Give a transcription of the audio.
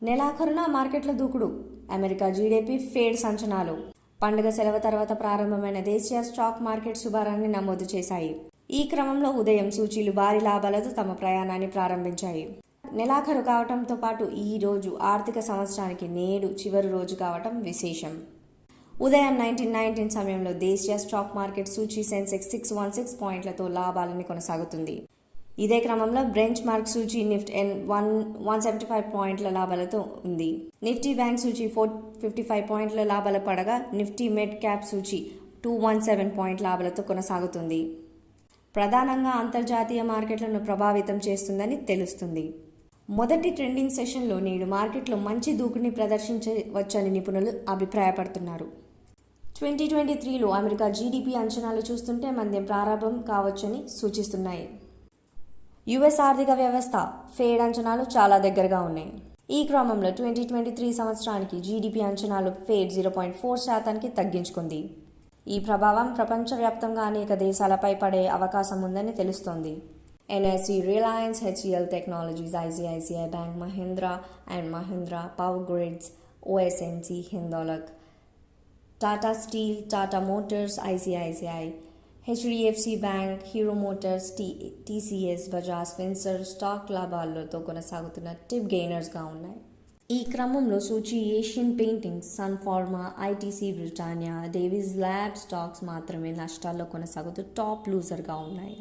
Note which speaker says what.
Speaker 1: నెలాఖరున మార్కెట్ల దూకుడు. America GDP fade అంచనాలు. పండుగ సెలవు తర్వాత ప్రారంభమైన దేశీయ స్టాక్ మార్కెట్ శుభారాన్ని నమోదు చేశాయి. ఈ క్రమంలో ఉదయం సూచీలు భారీ లాభాలతో తమ ప్రయాణాన్ని ప్రారంభించాయి. నెలాఖరు కావడంతో పాటు ఈ రోజు ఆర్థిక సంవత్సరానికి నేడు చివరి రోజు కావటం విశేషం. ఉదయం 19 సమయంలో దేశీయ స్టాక్ మార్కెట్ సూచీ సెన్సెక్స్ 616 పాయింట్లతో లాభాలని కొనసాగుతుంది. ఇదే క్రమంలో బెంచ్ మార్క్ సూచీ నిఫ్టీ 175 పాయింట్ల లాభాలతో ఉంది. నిఫ్టీ బ్యాంక్ సూచీ 455 పాయింట్ల లాభాల పడగా నిఫ్టీ మిడ్ క్యాప్ సూచీ 217 పాయింట్ల లాభాలతో కొనసాగుతుంది. ప్రధానంగా అంతర్జాతీయ మార్కెట్లను ప్రభావితం చేస్తుందని తెలుస్తుంది. మొదటి ట్రెండింగ్ సెషన్లో నేడు మార్కెట్లో మంచి దూకుడిని ప్రదర్శించవచ్చని నిపుణులు అభిప్రాయపడుతున్నారు. 2023లో అమెరికా జీడీపీ అంచనాలు చూస్తుంటే మంద్యం ప్రారంభం కావచ్చని సూచిస్తున్నాయి. యుఎస్ ఆర్థిక వ్యవస్థ ఫేడ్ అంచనాలు చాలా దగ్గరగా ఉన్నాయి. ఈ క్రమంలో 2023 సంవత్సరానికి జీడీపీ అంచనాలు ఫేడ్ 0.4% తగ్గించుకుంది. ఈ ప్రభావం ప్రపంచవ్యాప్తంగా అనేక దేశాలపై పడే అవకాశం ఉందని తెలుస్తోంది. NSE, Reliance, HCL Technologies, ICICI Bank, Mahindra and Mahindra, Power Grids, ONGC, Hindalco, Tata Steel, Tata Motors, ICICI, HDFC Bank, Hero Motors, TCS, Bajaj Finserv stock లాభాలతో కొనసాగుతున్న టిప్ గెయినర్స్గా ఉన్నాయి. ఈ క్రమంలో సూచీ Asian Paintings, Sun Pharma, ITC Britannia, Divi's Lab stocks మాత్రమే నష్టాల్లో కొనసాగుతూ టాప్ లూజర్గా ఉన్నాయి.